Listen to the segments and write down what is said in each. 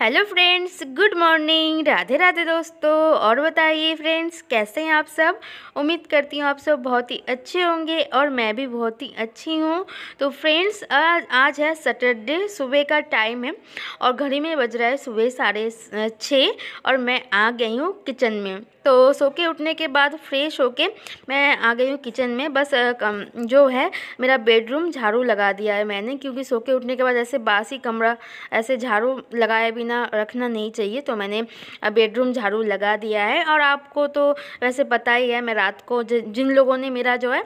Hello friends, good morning, Radhe Radhe दोस्तों। और बताइए फ्रेंड्स, कैसे हैं आप सब। उम्मीद करती हूँ आप सब बहुत ही अच्छे होंगे और मैं भी बहुत ही अच्छी हूँ। तो फ्रेंड्स, आज है सैटरडे, सुबह का टाइम है और घड़ी में बज रहा है सुबह 6:30 और मैं आ गई हूँ किचन में। तो सो के उठने के बाद फ्रेश होके मैं आ गई हूँ किचन में। बस जो है मेरा बेडरूम झाड़ू लगा दिया है मैंने, क्योंकि सो के उठने के बाद ऐसे बासी कमरा ऐसे झाड़ू लगाए बिना रखना नहीं चाहिए। तो मैंने बेडरूम झाड़ू लगा दिया है। और आपको तो वैसे पता ही है, मैं रात को जिन लोगों ने मेरा जो है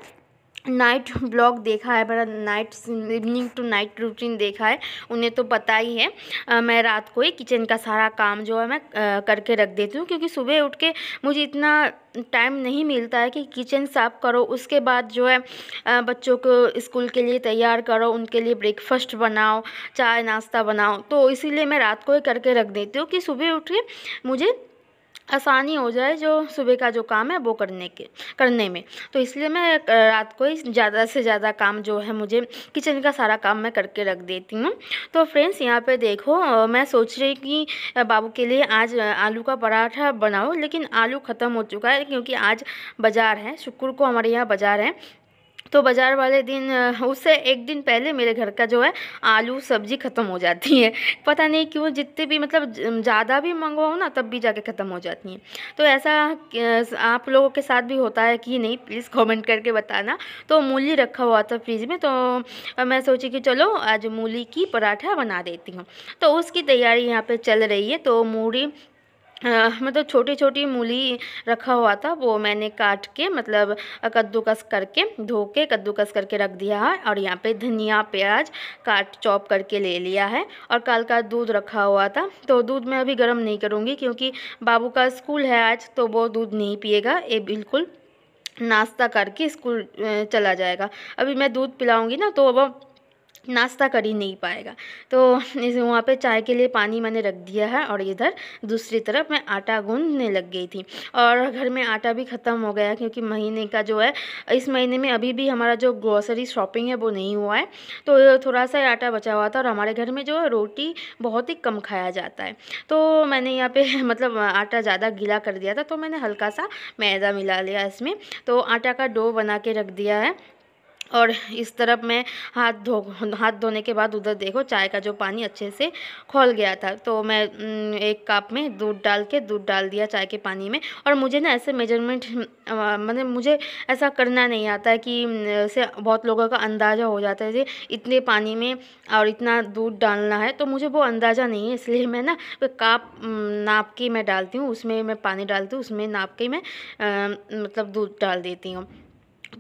नाइट ब्लॉग देखा है, मेरा night evening to night routine देखा है, उन्हें तो पता ही है। मैं रात को ही किचन का सारा काम जो है मैं करके रख देती हूँ, क्योंकि सुबह उठ के मुझे इतना टाइम नहीं मिलता है कि किचन साफ़ करो, उसके बाद जो है बच्चों को स्कूल के लिए तैयार करो, उनके लिए ब्रेकफास्ट बनाओ, चाय नाश्ता बनाओ। तो इसीलिए मैं रात को ही करके रख देती हूँ कि सुबह उठ के मुझे आसानी हो जाए जो सुबह का जो काम है वो करने में। तो इसलिए मैं रात को ही ज़्यादा से ज़्यादा काम जो है मुझे किचन का सारा काम मैं करके रख देती हूँ। तो फ्रेंड्स, यहाँ पे देखो, मैं सोच रही कि बाबू के लिए आज आलू का पराठा बनाओ, लेकिन आलू ख़त्म हो चुका है, क्योंकि आज बाज़ार है, शुक्र को हमारे यहाँ बाज़ार है। तो बाज़ार वाले दिन उससे एक दिन पहले मेरे घर का जो है आलू सब्ज़ी ख़त्म हो जाती है। पता नहीं क्यों, जितने भी मतलब ज़्यादा भी मंगवाओ ना, तब भी जाके ख़त्म हो जाती हैं। तो ऐसा आप लोगों के साथ भी होता है कि नहीं, प्लीज़ कमेंट करके बताना। तो मूली रखा हुआ था फ्रिज में, तो मैं सोची कि चलो आज मूली की पराठा बना देती हूँ। तो उसकी तैयारी यहाँ पे चल रही है। तो मूली मतलब छोटी छोटी मूली रखा हुआ था, वो मैंने काट के मतलब कद्दूकस करके धो के कद्दूकस करके रख दिया है। और यहाँ पे धनिया प्याज काट चॉप करके ले लिया है। और कल का दूध रखा हुआ था, तो दूध मैं अभी गर्म नहीं करूँगी, क्योंकि बाबू का स्कूल है आज, तो वो दूध नहीं पिएगा, ये बिल्कुल नाश्ता करके स्कूल चला जाएगा। अभी मैं दूध पिलाऊंगी ना, तो वो नाश्ता कर ही नहीं पाएगा। तो इस वहाँ पे चाय के लिए पानी मैंने रख दिया है, और इधर दूसरी तरफ मैं आटा गूँधने लग गई थी। और घर में आटा भी ख़त्म हो गया, क्योंकि महीने का जो है, इस महीने में अभी भी हमारा जो ग्रोसरी शॉपिंग है वो नहीं हुआ है। तो थोड़ा सा आटा बचा हुआ था, और हमारे घर में जो है रोटी बहुत ही कम खाया जाता है। तो मैंने यहाँ पे मतलब आटा ज़्यादा गीला कर दिया था, तो मैंने हल्का सा मैदा मिला लिया इसमें। तो आटा का डो बना के रख दिया है। और इस तरफ मैं हाथ धोने के बाद उधर देखो, चाय का जो पानी अच्छे से खौल गया था। तो मैं एक कप में दूध डाल दिया चाय के पानी में। और मुझे ना ऐसे मेजरमेंट मतलब मुझे ऐसा करना नहीं आता है कि से बहुत लोगों का अंदाज़ा हो जाता है कि इतने पानी में और इतना दूध डालना है, तो मुझे वो अंदाज़ा नहीं है। इसलिए मैं ना कप नाप के मैं डालती हूँ, उसमें मैं पानी डालती हूँ, उसमें नाप के मैं मतलब दूध डाल देती हूँ।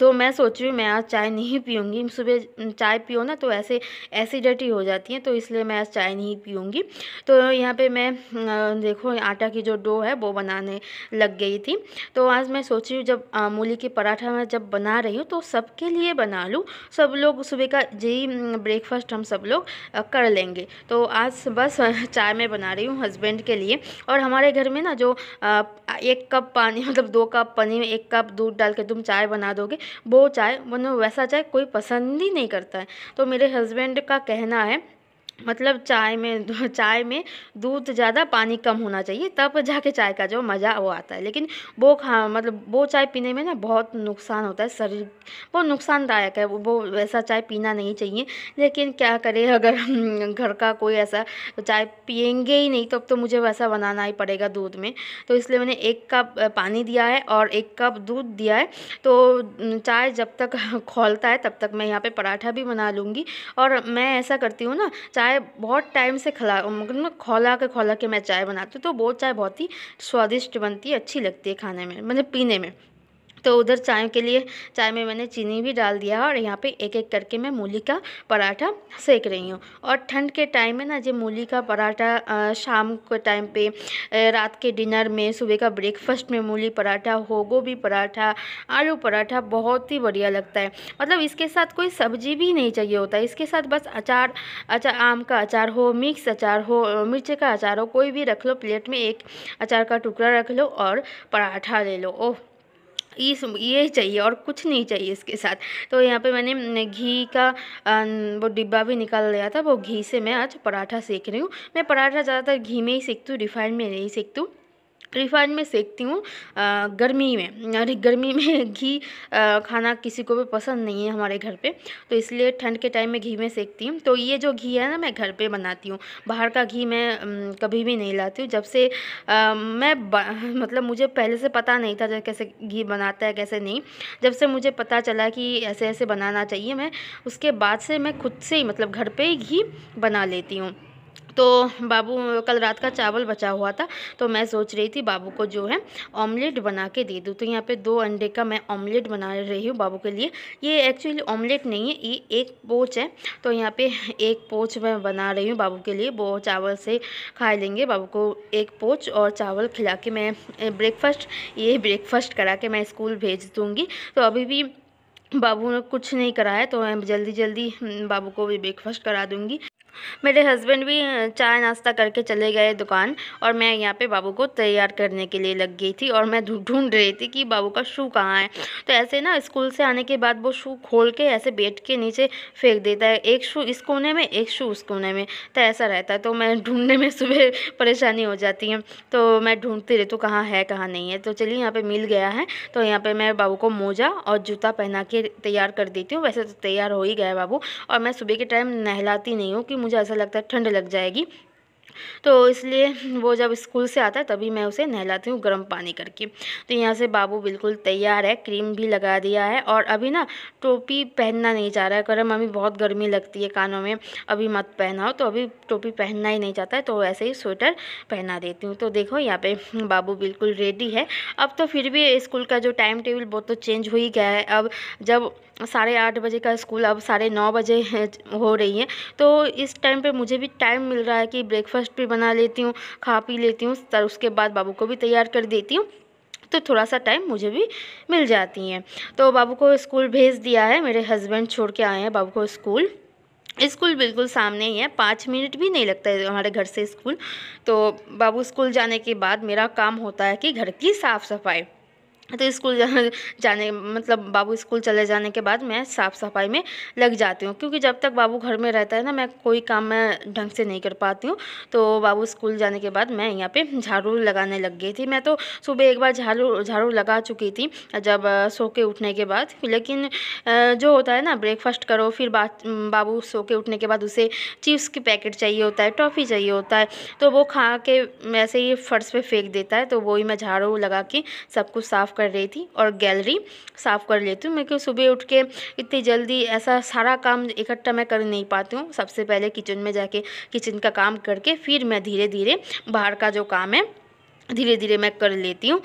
तो मैं सोच रही हूँ मैं आज चाय नहीं पीऊँगी। सुबह चाय पियो ना तो ऐसे एसिडिटी हो जाती है, तो इसलिए मैं आज चाय नहीं पीऊँगी। तो यहाँ पे मैं देखो आटा की जो डो है वो बनाने लग गई थी। तो आज मैं सोच रही हूँ जब मूली की पराठा मैं जब बना रही हूँ तो सबके लिए बना लूँ। सब लोग सुबह का जी ब्रेकफास्ट हम सब लोग कर लेंगे। तो आज बस चाय मैं बना रही हूँ हस्बैंड के लिए। और हमारे घर में ना जो 1 कप पानी मतलब 2 कप पानी में 1 कप दूध डाल के तुम चाय बना दोगे, वो चाय मतलब वैसा चाय कोई पसंद ही नहीं करता है। तो मेरे हस्बैंड का कहना है, मतलब चाय में दूध ज़्यादा पानी कम होना चाहिए, तब जाके चाय का जो मज़ा वो आता है। लेकिन वो मतलब वो चाय पीने में ना बहुत नुकसान होता है, शरीर बहुत नुकसानदायक है। वो वैसा चाय पीना नहीं चाहिए। लेकिन क्या करें, अगर हम घर का कोई ऐसा चाय पियेंगे ही नहीं, तब तो मुझे वैसा बनाना ही पड़ेगा दूध में। तो इसलिए मैंने 1 कप पानी दिया है और 1 कप दूध दिया है। तो चाय जब तक खौलता है तब तक मैं यहाँ पे पराठा भी बना लूँगी। और मैं ऐसा करती हूँ ना, चाय बहुत टाइम से मतलब खौला के मैं चाय बनाती हूँ, तो वो चाय बहुत ही स्वादिष्ट बनती है, अच्छी लगती है खाने में मतलब पीने में। तो उधर चाय में मैंने चीनी भी डाल दिया है। और यहाँ पे एक एक करके मैं मूली का पराठा सेक रही हूँ। और ठंड के टाइम में ना जो मूली का पराठा शाम के टाइम पे रात के डिनर में, सुबह का ब्रेकफास्ट में मूली पराठा हो, गोभी पराठा, आलू पराठा बहुत ही बढ़िया लगता है। मतलब इसके साथ कोई सब्जी भी नहीं चाहिए होता है, इसके साथ बस अचार आम का अचार हो, मिक्स अचार हो, मिर्च का अचार हो, कोई भी रख लो प्लेट में, एक अचार का टुकड़ा रख लो और पराठा ले लो। ओह, ये चाहिए और कुछ नहीं चाहिए इसके साथ। तो यहाँ पे मैंने घी का वो डिब्बा भी निकाल लिया था, वो घी से मैं आज पराठा सेक रही हूँ। मैं पराठा ज़्यादातर घी में ही सेकती हूँ, रिफाइंड में नहीं सेकती हूँ। रिफाइंड में सेकती हूँ गर्मी में। अरे गर्मी में घी खाना किसी को भी पसंद नहीं है हमारे घर पे, तो इसलिए ठंड के टाइम में घी में सेकती हूँ। तो ये जो घी है ना, मैं घर पे बनाती हूँ, बाहर का घी मैं कभी भी नहीं लाती हूँ। जब से मतलब मुझे पहले से पता नहीं था कैसे घी बनाता है कैसे नहीं। जब से मुझे पता चला कि ऐसे ऐसे बनाना चाहिए, मैं उसके बाद से मैं खुद से ही मतलब घर पे ही घी बना लेती हूँ। तो बाबू कल रात का चावल बचा हुआ था, तो मैं सोच रही थी बाबू को जो है ऑमलेट बना के दे दूँ। तो यहाँ पे 2 अंडे का मैं ऑमलेट बना रही हूँ बाबू के लिए। ये एक्चुअली ऑमलेट नहीं है, ये एक पोच है। तो यहाँ पे एक पोच मैं बना रही हूँ बाबू के लिए, वो चावल से खा लेंगे। बाबू को एक पोच और चावल खिला के मैं ब्रेकफास्ट करा के मैं स्कूल भेज दूँगी। तो अभी भी बाबू ने कुछ नहीं करा है, तो मैं जल्दी जल्दी बाबू को भी ब्रेकफास्ट करा दूँगी। मेरे हस्बैंड भी चाय नाश्ता करके चले गए दुकान, और मैं यहाँ पे बाबू को तैयार करने के लिए लग गई थी। और मैं ढूंढ रही थी कि बाबू का शू कहाँ है। तो ऐसे ना स्कूल से आने के बाद वो शू खोल के ऐसे बेड के नीचे फेंक देता है, एक शू इस कोने में एक शू उस कोने में, तो ऐसा रहता है। तो मैं ढूंढने में सुबह परेशानी हो जाती है, तो मैं ढूंढती रहती हूँ कहाँ है कहाँ नहीं है। तो चलिए यहाँ पर मिल गया है। तो यहाँ पर मैं बाबू को मोजा और जूता पहना के तैयार कर देती हूँ। वैसे तो तैयार हो ही गया है बाबू, और मैं सुबह के टाइम नहलाती नहीं हूँ कि मुझे ऐसा लगता है ठंड लग जाएगी, तो इसलिए वो जब स्कूल से आता है तभी मैं उसे नहलाती हूँ गर्म पानी करके। तो यहाँ से बाबू बिल्कुल तैयार है, क्रीम भी लगा दिया है, और अभी ना टोपी पहनना नहीं चाह रहा है। कह रहा मम्मी बहुत गर्मी लगती है कानों में, अभी मत पहनाओ। तो अभी टोपी पहनना ही नहीं चाहता है, तो ऐसे ही स्वेटर पहना देती हूँ। तो देखो यहाँ पे बाबू बिल्कुल रेडी है। अब तो फिर भी स्कूल का जो टाइम टेबल वो तो चेंज हो ही गया है। अब जब 8:30 बजे का स्कूल अब 9:30 बजे हो रही है, तो इस टाइम पे मुझे भी टाइम मिल रहा है कि ब्रेकफास्ट भी बना लेती हूँ, खा पी लेती हूँ, तब उसके बाद बाबू को भी तैयार कर देती हूँ। तो थोड़ा सा टाइम मुझे भी मिल जाती है। तो बाबू को स्कूल भेज दिया है, मेरे हस्बैंड छोड़ के आए हैं बाबू को स्कूल। स्कूल बिल्कुल सामने ही है, 5 मिनट भी नहीं लगता है हमारे घर से स्कूल। तो बाबू स्कूल जाने के बाद मेरा काम होता है कि घर की साफ़ सफाई। तो स्कूल जाने मतलब बाबू स्कूल चले जाने के बाद मैं साफ़ सफाई में लग जाती हूँ, क्योंकि जब तक बाबू घर में रहता है ना, मैं कोई काम मैं ढंग से नहीं कर पाती हूँ। तो बाबू स्कूल जाने के बाद मैं यहाँ पे झाड़ू लगाने लग गई थी। मैं तो सुबह एक बार झाड़ू लगा चुकी थी जब सो के उठने के बाद, लेकिन जो होता है ना ब्रेकफास्ट करो, फिर बाबू सो के उठने के बाद उसे चिप्स की पैकेट चाहिए होता है, टॉफ़ी चाहिए होता है, तो वो खा के वैसे ही फर्श पे फेंक देता है। तो वही मैं झाड़ू लगा के सब कुछ साफ़ कर रही थी और गैलरी साफ़ कर लेती हूँ। मैं क्यों सुबह उठ के इतनी जल्दी ऐसा सारा काम इकट्ठा मैं कर नहीं पाती हूँ। सबसे पहले किचन में जाके किचन का काम करके फिर मैं धीरे धीरे बाहर का जो काम है धीरे धीरे मैं कर लेती हूँ।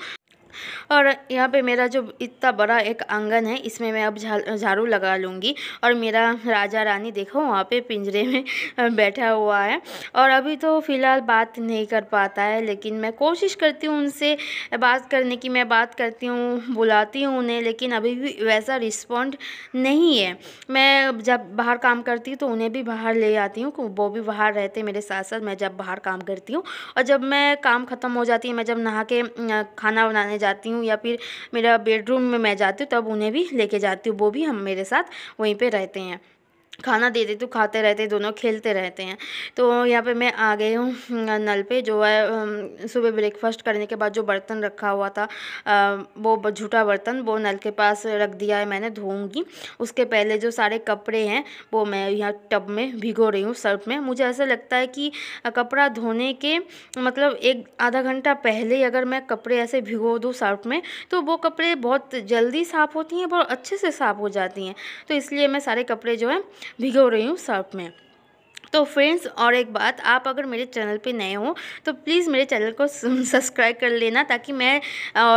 और यहाँ पे मेरा जो इतना बड़ा एक आंगन है, इसमें मैं अब झाड़ू लगा लूँगी। और मेरा राजा रानी देखो वहाँ पे पिंजरे में बैठा हुआ है, और अभी तो फ़िलहाल बात नहीं कर पाता है, लेकिन मैं कोशिश करती हूँ उनसे बात करने की। मैं बात करती हूँ, बुलाती हूँ उन्हें, लेकिन अभी भी वैसा रिस्पॉन्ड नहीं है। मैं जब बाहर काम करती हूँ तो उन्हें भी बाहर ले आती हूँ, वो भी बाहर रहते मेरे साथ साथ, मैं जब बाहर काम करती हूँ। और जब मैं काम ख़त्म हो जाती है, मैं जब नहा के खाना बनाने जाती हूँ या फिर मेरा बेडरूम में मैं जाती हूँ, तब उन्हें भी लेके जाती हूँ। वो भी हम मेरे साथ वहीं पे रहते हैं, खाना दे देती हूँ, खाते रहते हैं, दोनों खेलते रहते हैं। तो यहाँ पे मैं आ गई हूँ नल पे। जो है सुबह ब्रेकफास्ट करने के बाद जो बर्तन रखा हुआ था, वो झूठा बर्तन वो नल के पास रख दिया है, मैंने धोऊंगी। उसके पहले जो सारे कपड़े हैं वो मैं यहाँ टब में भिगो रही हूँ, सर्फ में। मुझे ऐसा लगता है कि कपड़ा धोने के मतलब 1-आधा घंटा पहले अगर मैं कपड़े ऐसे भिगो दूँ सर्फ में, तो वो कपड़े बहुत जल्दी साफ़ होती हैं, बहुत अच्छे से साफ़ हो जाती हैं। तो इसलिए मैं सारे कपड़े जो है भिगो रही हूँ सर्फ में। तो फ्रेंड्स, और एक बात, आप अगर मेरे चैनल पे नए हो तो प्लीज़ मेरे चैनल को सब्सक्राइब कर लेना, ताकि मैं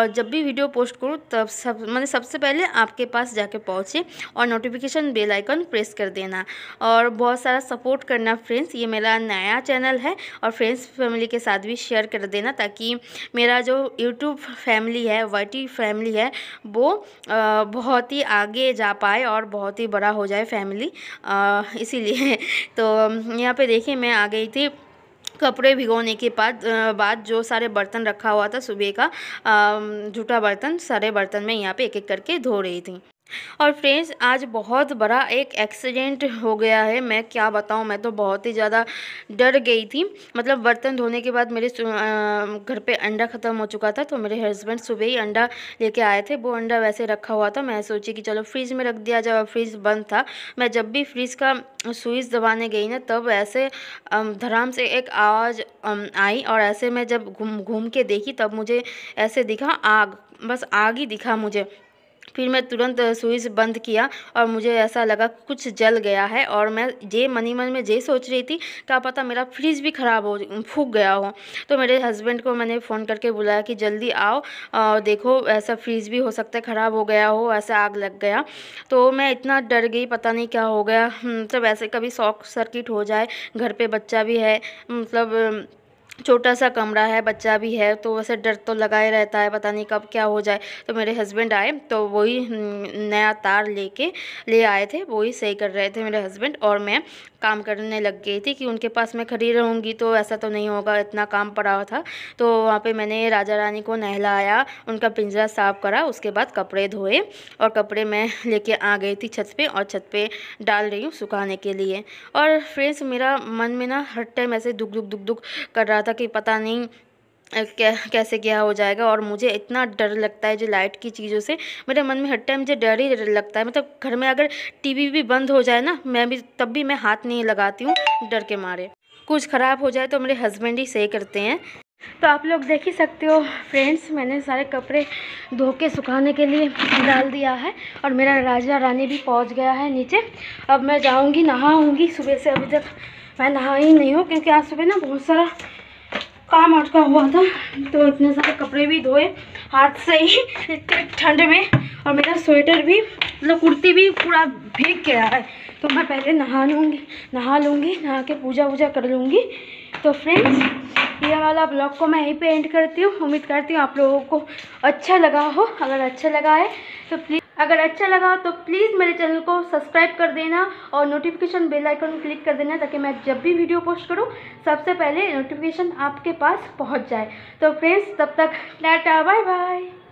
जब भी वीडियो पोस्ट करूँ तब सबसे पहले आपके पास जाके पहुँचे, और नोटिफिकेशन बेल आइकन प्रेस कर देना, और बहुत सारा सपोर्ट करना फ्रेंड्स। ये मेरा नया चैनल है, और फ्रेंड्स फैमिली के साथ भी शेयर कर देना, ताकि मेरा जो यूट्यूब फैमिली है, YT फैमिली है, वो बहुत ही आगे जा पाए और बहुत ही बड़ा हो जाए फैमिली, इसीलिए। तो यहाँ पे देखिए मैं आ गई थी कपड़े भिगोने के बाद जो सारे बर्तन रखा हुआ था सुबह का, जूठा बर्तन, सारे बर्तन मैं यहाँ पे एक एक करके धो रही थी। और फ्रेंड्स आज बहुत बड़ा एक एक्सीडेंट हो गया है। मैं क्या बताऊं, मैं तो बहुत ही ज़्यादा डर गई थी। मतलब बर्तन धोने के बाद मेरे घर पे अंडा ख़त्म हो चुका था, तो मेरे हस्बैंड सुबह ही अंडा लेके आए थे। वो अंडा वैसे रखा हुआ था, मैं सोची कि चलो फ्रिज में रख दिया जाए, फ्रिज बंद था। मैं जब भी फ्रिज का स्विच दबाने गई ना, तब ऐसे धड़ाम से एक आवाज़ आई, और ऐसे मैं जब घूम के देखी तब मुझे ऐसे दिखा आग, बस आग ही दिखा मुझे। फिर मैं तुरंत स्विच बंद किया और मुझे ऐसा लगा कुछ जल गया है, और मैं मनी मन में ये सोच रही थी क्या पता मेरा फ्रिज भी ख़राब हो, फूक गया हो। तो मेरे हस्बैंड को मैंने फ़ोन करके बुलाया कि जल्दी आओ, देखो ऐसा फ्रिज भी हो सकता है ख़राब हो गया हो, ऐसा आग लग गया। तो मैं इतना डर गई, पता नहीं क्या हो गया। मतलब ऐसे कभी शॉर्ट सर्किट हो जाए, घर पे बच्चा भी है, मतलब छोटा सा कमरा है, बच्चा भी है, तो वैसे डर तो लगा ही रहता है, पता नहीं कब क्या हो जाए। तो मेरे हस्बैंड आए तो वही नया तार ले आए थे, वही सही कर रहे थे मेरे हस्बैंड, और मैं काम करने लग गई थी कि उनके पास मैं खड़ी रहूँगी तो ऐसा तो नहीं होगा, इतना काम पड़ा हुआ था। तो वहाँ पे मैंने राजा रानी को नहलाया, उनका पिंजरा साफ़ करा, उसके बाद कपड़े धोए, और कपड़े मैं लेके आ गई थी छत पे, और छत पे डाल रही हूँ सुखाने के लिए। और फ्रेंड्स मेरा मन में ना हर टाइम ऐसे दुख कर रहा था कि पता नहीं कैसे क्या हो जाएगा। और मुझे इतना डर लगता है जो लाइट की चीज़ों से, मेरे मन में हर टाइम मुझे डर ही डर लगता है। मतलब घर में अगर टीवी भी बंद हो जाए ना, तब भी मैं हाथ नहीं लगाती हूँ डर के मारे। कुछ ख़राब हो जाए तो मेरे हस्बैंड ही सही करते हैं। तो आप लोग देख ही सकते हो फ्रेंड्स, मैंने सारे कपड़े धो के सुखाने के लिए डाल दिया है, और मेरा राजा रानी भी पहुंच गया है नीचे। अब मैं जाऊंगी, नहाऊंगी। सुबह से अभी तक मैं नहाई नहीं हूँ, क्योंकि आज सुबह ना बहुत सारा काम अटका हुआ था, तो इतने सारे कपड़े भी धोए हाथ से ही इतने ठंड में, और मेरा स्वेटर भी, मतलब कुर्ती भी पूरा भीग गया है। तो मैं पहले नहा लूँगी, नहा के पूजा वूजा कर लूँगी। तो फ्रेंड्स ये वाला ब्लॉग को मैं यहीं पे एंड करती हूँ। उम्मीद करती हूँ आप लोगों को अच्छा लगा हो। अगर अच्छा लगा तो प्लीज़ मेरे चैनल को सब्सक्राइब कर देना, और नोटिफिकेशन बेल आइकन क्लिक कर देना, ताकि मैं जब भी वीडियो पोस्ट करूँ सबसे पहले नोटिफिकेशन आपके पास पहुँच जाए। तो फ्रेंड्स तब तक टाटा बाय बाय।